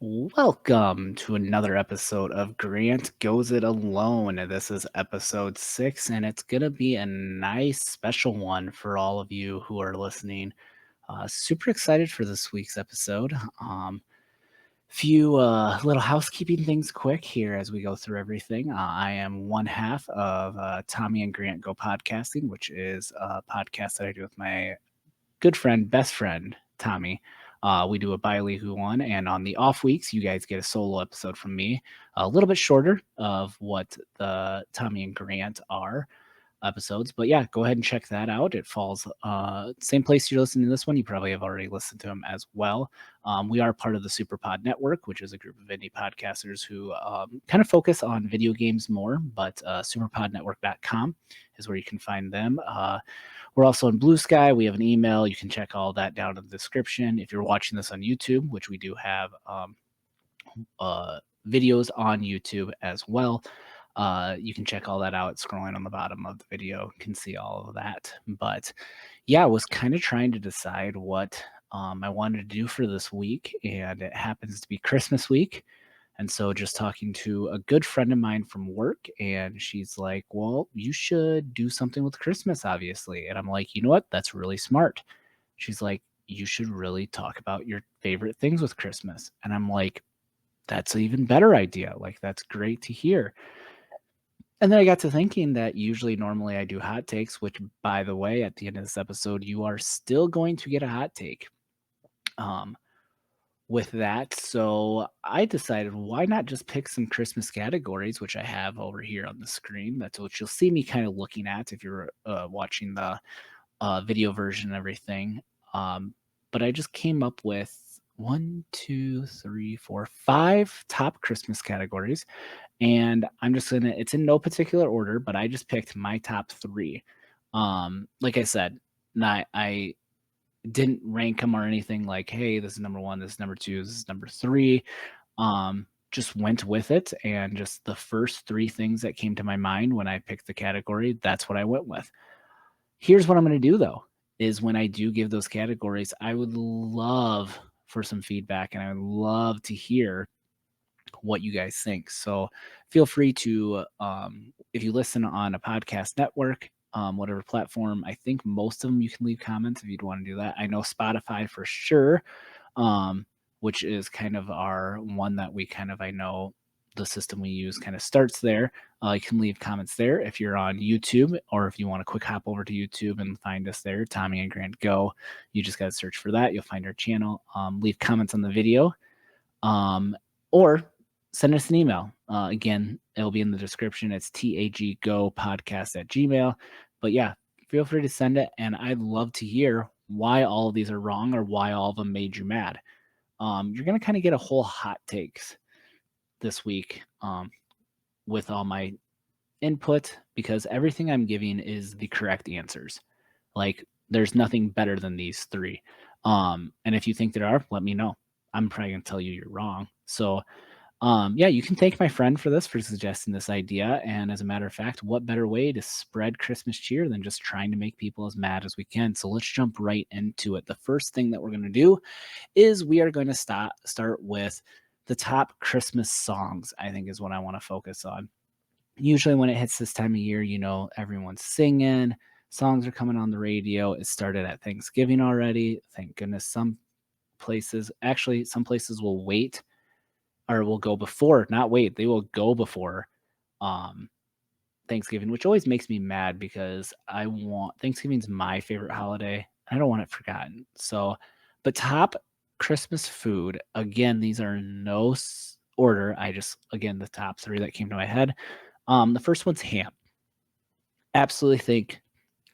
Welcome to another episode of Grant Goes It Alone. This is episode 6, and it's going to be a nice special one for all of you who are listening. Super excited for this week's episode. Few little housekeeping things quick here as we go through everything. I am one half of Tommy and Grant Go Podcasting, which is a podcast that I do with my good friend, best friend, Tommy. We do a bi-weekly one, and on the off weeks, you guys get a solo episode from me, a little bit shorter of what the Tommy and Grant are episodes. But yeah, go ahead and check that out. It falls same place you're listening to this one. You probably have already listened to them as well. We are part of the Superpod Network, which is a group of indie podcasters who kind of focus on video games more, but superpodnetwork.com is where you can find them. We're also in Blue Sky. We have an email. You can check all that down in the description. If you're watching this on YouTube, which we do have videos on YouTube as well, you can check all that out. Scrolling on the bottom of the video, you can see all of that. But yeah, I was kind of trying to decide what I wanted to do for this week, and it happens to be Christmas week. And so just talking to a good friend of mine from work, and she's like, well, you should do something with Christmas, obviously. And I'm like, you know what? That's really smart. She's like, you should really talk about your favorite things with Christmas. And I'm like, that's an even better idea. Like, that's great to hear. And then I got to thinking that normally I do hot takes, which, by the way, at the end of this episode, you are still going to get a hot take. With that. So I decided, why not just pick some Christmas categories, which I have over here on the screen. That's what you'll see me kind of looking at if you're watching the video version and everything. But I just came up with 5 top Christmas categories. And I'm just going to, it's in no particular order, but I just picked my top 3. Like I said, I didn't rank them or anything like, hey, this is number 1, this is number 2, this is number 3. Just went with it, and just the first 3 things that came to my mind when I picked the category, that's what I went with. Here's what I'm going to do, though, is when I do give those categories, I would love for some feedback, and I would love to hear what you guys think. So feel free to, if you listen on a podcast network, whatever platform, I think most of them you can leave comments if you'd want to do that. I know Spotify for sure, which is kind of our one that we kind of, I know the system we use kind of starts there. You can leave comments there. If you're on YouTube, or if you want to quick hop over to YouTube and find us there, Tommy and Grant Go, you just got to search for that. You'll find our channel. Leave comments on the video, or send us an email. Again, it'll be in the description. It's taggopodcast@gmail.com. But yeah, feel free to send it. And I'd love to hear why all of these are wrong, or why all of them made you mad. You're going to kind of get a whole hot takes this week with all my input, because everything I'm giving is the correct answers. Like, there's nothing better than these 3. And if you think there are, let me know. I'm probably going to tell you you're wrong. So yeah, you can thank my friend for suggesting this idea. And as a matter of fact, what better way to spread Christmas cheer than just trying to make people as mad as we can? So let's jump right into it. The first thing that we're going to do is we are going to start with the top Christmas songs, I think is what I want to focus on. Usually when it hits this time of year, everyone's singing, songs are coming on the radio. It started at Thanksgiving already. Thank goodness. Some places will wait, or will go before, not wait, they will go before Thanksgiving, which always makes me mad, because Thanksgiving's my favorite holiday. I don't want it forgotten. So, but top Christmas food, again, these are no order. Again, the top 3 that came to my head. The first one's ham. Absolutely think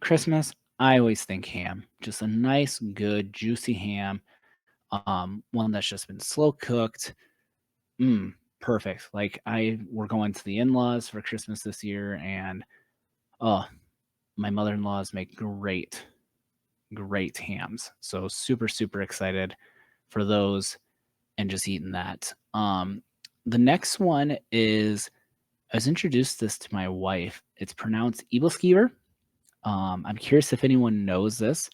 Christmas, I always think ham. Just a nice, good, juicy ham. One that's just been slow cooked. Perfect. Like, we're going to the in-laws for Christmas this year, and my mother-in-laws make great hams. So super, super excited for those, and just eating that. The next one is, I was introduced this to my wife. It's pronounced Evilskeever. I'm curious if anyone knows this.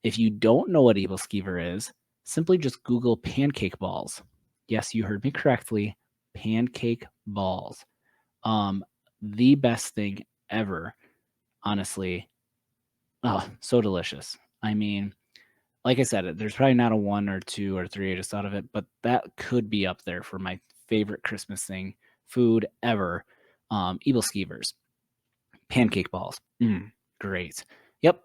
If you don't know what Evilskeever is, simply just Google pancake balls. Yes, you heard me correctly. Pancake balls. Um, the best thing ever, honestly. Oh, so delicious. I mean, like I said, there's probably not a 1 or 2 or 3 I just thought of it, but that could be up there for my favorite Christmas thing, food ever. Eagle Skeevers, pancake balls. Great. Yep,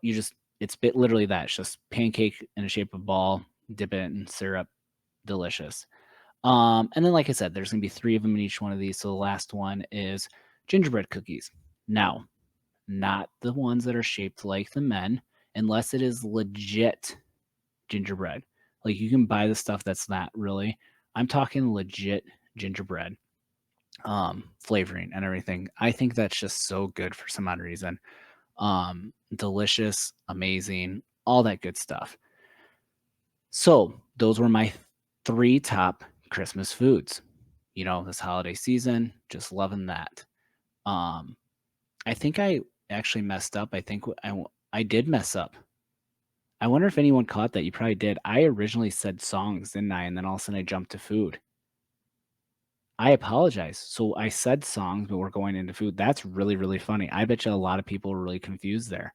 it's bit literally that. It's just pancake in the shape of ball, dip it in syrup, delicious. And then, like I said, there's gonna be 3 of them in each one of these. So the last one is gingerbread cookies. Now, not the ones that are shaped like the men, unless it is legit gingerbread. Like you can buy the stuff that's not really. I'm talking legit gingerbread flavoring and everything. I think that's just so good for some odd reason. Delicious, amazing, all that good stuff. So those were my 3 top Christmas foods. This holiday season, just loving that. Um, I think I actually messed up. I think I did mess up. I wonder if anyone caught that. You probably did. I originally said songs, didn't I? And then all of a sudden I jumped to food. I apologize. So I said songs, but we're going into food. That's really, really funny. I bet you a lot of people were really confused there.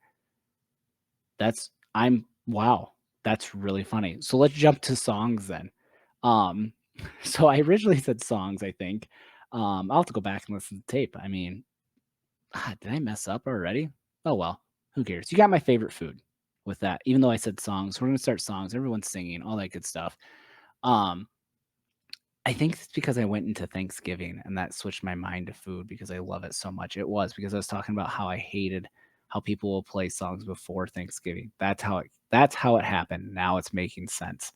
Wow. That's really funny. So let's jump to songs then. Um, so I originally said songs, I think. I'll have to go back and listen to the tape. I mean, did I mess up already? Oh well, who cares? You got my favorite food with that. Even though I said songs, we're gonna start songs. Everyone's singing, all that good stuff. Um, I think it's because I went into Thanksgiving and that switched my mind to food because I love it so much. It was because I was talking about how I hated how people will play songs before Thanksgiving. That's how it happened. Now it's making sense.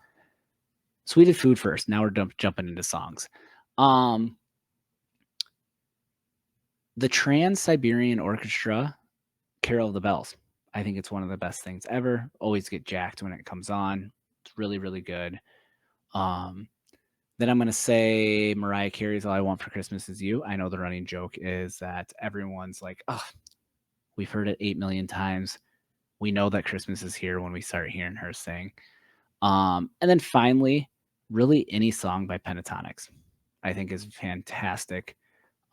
Sweeted food first. Now we're jumping into songs. Um, the Trans Siberian Orchestra, Carol of the Bells. I think it's one of the best things ever. Always get jacked when it comes on. It's really, really good. Um, Then I'm gonna say Mariah Carey's "All I Want for Christmas Is You." I know the running joke is that everyone's like, "Oh, we've heard it 8 million times. We know that Christmas is here when we start hearing her sing." And then finally, really any song by Pentatonics, I think is fantastic.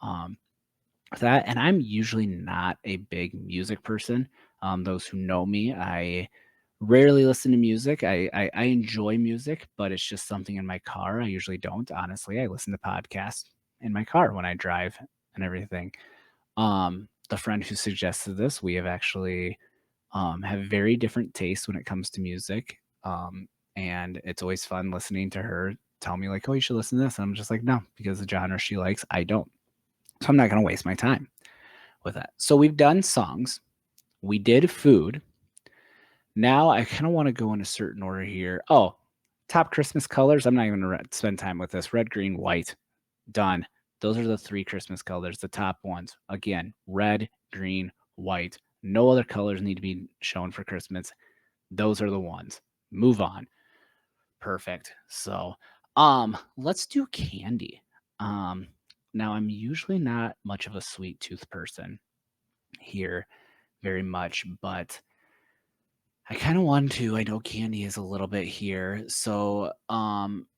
Um, that and I'm usually not a big music person. Those who know me, I rarely listen to music. I enjoy music, but it's just something in my car. I usually don't, honestly. I listen to podcasts in my car when I drive and everything. The friend who suggested this, we have actually have very different tastes when it comes to music. And it's always fun listening to her tell me like, "Oh, you should listen to this." And I'm just like, "No," because the genre she likes, I don't. So I'm not going to waste my time with that. So we've done songs, we did food. Now I kind of want to go in a certain order here. Oh, top Christmas colors. I'm not even going to spend time with this. Red, green, white. Done. Those are the 3 Christmas colors, the top ones. Again, red, green, white. No other colors need to be shown for Christmas. Those are the ones. Move on. Perfect. So, let's do candy. Um, Now I'm usually not much of a sweet tooth person here very much, but I kind of want to. I know candy is a little bit here. So,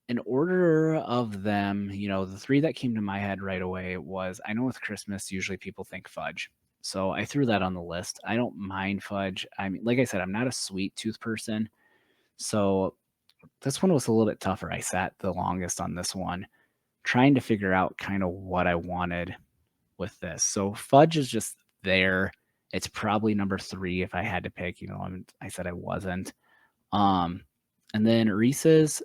in order of them, the 3 that came to my head right away was I know with Christmas, usually people think fudge. So I threw that on the list. I don't mind fudge. I mean, like I said, I'm not a sweet tooth person. So this one was a little bit tougher. I sat the longest on this one, trying to figure out kind of what I wanted with this. So fudge is just there. It's probably number 3 if I had to pick. I said I wasn't. Um, and then Reese's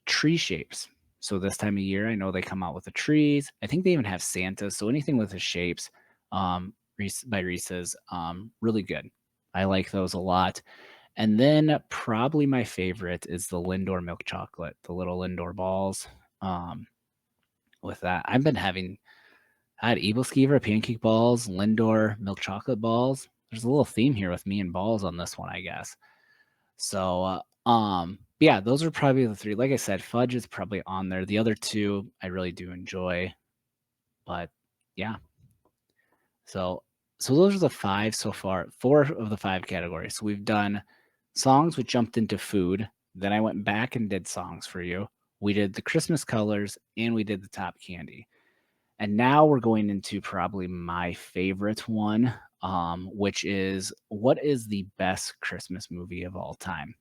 tree shapes. So this time of year, I know they come out with the trees. I think they even have Santas. So anything with the shapes, by Reese's, really good. I like those a lot. And then probably my favorite is the Lindor milk chocolate, the little Lindor balls. Um, with that, I had Eagle Skeever, pancake balls, Lindor milk chocolate balls. There's a little theme here with me and balls on this one, I guess. So, yeah, those are probably the 3. Like I said, fudge is probably on there. The other 2 I really do enjoy, but yeah. So so those are the 5 so far, 4 of the 5 categories. So we've done songs, which jumped into food. Then I went back and did songs for you. we did the Christmas colors, and we did the top candy. And now we're going into probably my favorite one, which is what is the best Christmas movie of all time?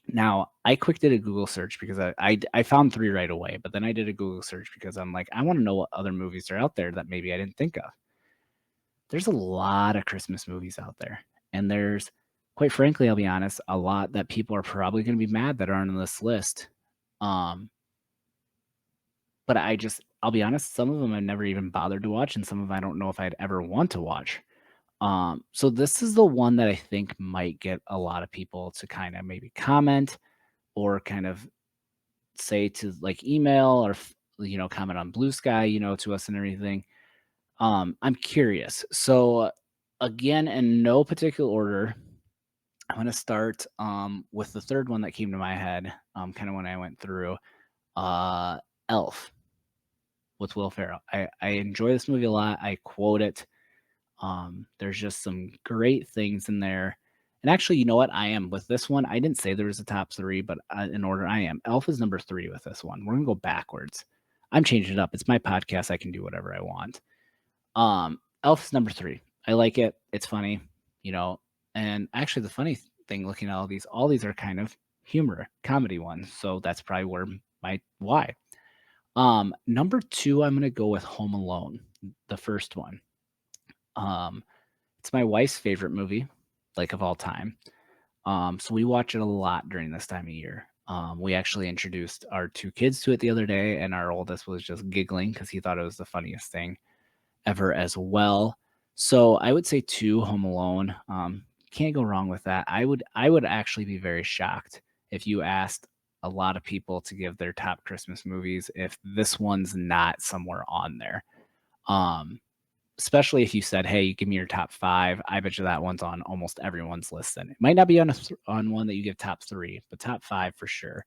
Now, I quick did a Google search because I found 3 right away, but then I did a Google search because I'm like, I wanna know what other movies are out there that maybe I didn't think of. There's a lot of Christmas movies out there, and there's, quite frankly, I'll be honest, a lot that people are probably gonna be mad that aren't on this list. Um, but I'll be honest, some of them I've never even bothered to watch, and some of 'em I don't know if I'd ever want to watch. So this is the one that I think might get a lot of people to kinda maybe comment or kind of say to like email or comment on Blue Sky, to us and everything. I'm curious. So again, in no particular order, I'm gonna start with the third one that came to my head, kind of when I went through uh Elf with Will Ferrell. I enjoy this movie a lot. I quote it. There's just some great things in there. And actually, you know what? I am with this one. I didn't say there was a top three, but in order, I am. Elf is number three with this one. We're gonna go backwards. I'm changing it up. It's my podcast. I can do whatever I want. Elf is number three. I like it. It's funny, you know. And actually, the funny thing, looking at all these are kind of humor, comedy ones. So that's probably where my why. Number two, I'm gonna go with Home Alone, the first one. Um, it's my wife's favorite movie, like, of all time. So we watch it a lot during this time of year. We actually introduced our 2 kids to it the other day, and our oldest was just giggling because he thought it was the funniest thing ever as well. So I would say 2, Home Alone. Can't go wrong with that. I would actually be very shocked if you asked a lot of people to give their top Christmas movies if this one's not somewhere on there. Um, Especially if you said, "Hey, give me your top 5." I bet you that one's on almost everyone's list then. It might not be on one that you give top 3, but top 5 for sure.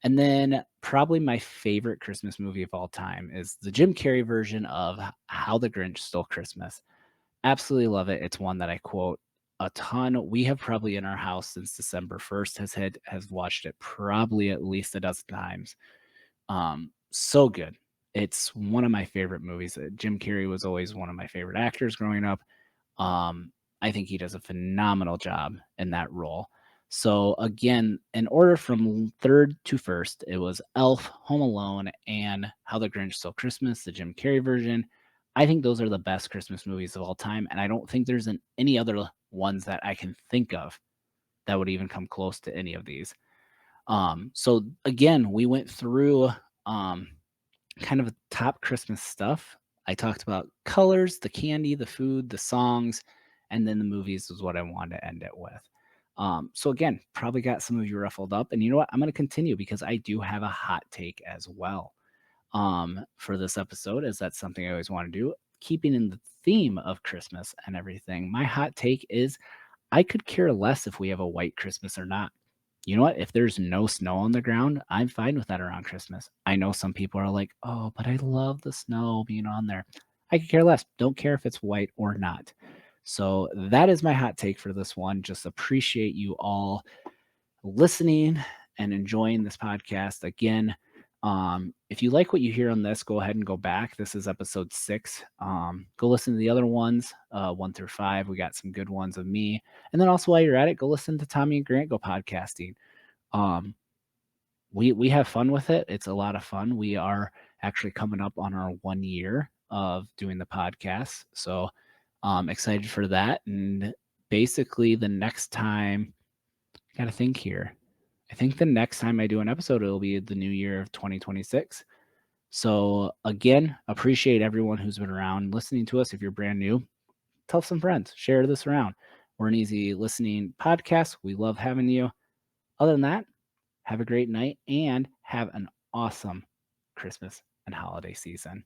And then probably my favorite Christmas movie of all time is the Jim Carrey version of How the Grinch Stole Christmas. Absolutely love it. It's one that I quote a ton. We have probably in our house since December 1st has watched it probably at least a dozen times. So good. It's one of my favorite movies. Jim Carrey was always one of my favorite actors growing up. Um, I think he does a phenomenal job in that role. So again, in order from third to first, it was Elf, Home Alone, and How the Grinch Stole Christmas, the Jim Carrey version. I think those are the best Christmas movies of all time, and I don't think there's any other ones that I can think of that would even come close to any of these. So again, we went through um, kind of top Christmas stuff. I talked about colors, the candy, the food, the songs, and then the movies was what I wanted to end it with. So again, probably got some of you ruffled up. And you know what? I'm going to continue because I do have a hot take as well for this episode, as that's something I always want to do. Keeping in the theme of Christmas and everything, my hot take is I could care less if we have a white Christmas or not. You know what? If there's no snow on the ground, I'm fine with that around Christmas. I know some people are like, "Oh, but I love the snow being on there." I could care less. Don't care if it's white or not. So that is my hot take for this one. Just appreciate you all listening and enjoying this podcast. Again, if you like what you hear on this, go ahead and go back. This is episode 6. Go listen to the other ones, 1 through 5. We got some good ones of me. And then also while you're at it, go listen to Tommy and Grant Go podcasting. Um, we have fun with it. It's a lot of fun. We are actually coming up on our 1 year of doing the podcast. So excited for that. And basically the next time, got to think here. I think the next time I do an episode, it'll be the new year of 2026. So again, appreciate everyone who's been around listening to us. If you're brand new, tell some friends, share this around. We're an easy listening podcast. We love having you. Other than that, have a great night and have an awesome Christmas and holiday season.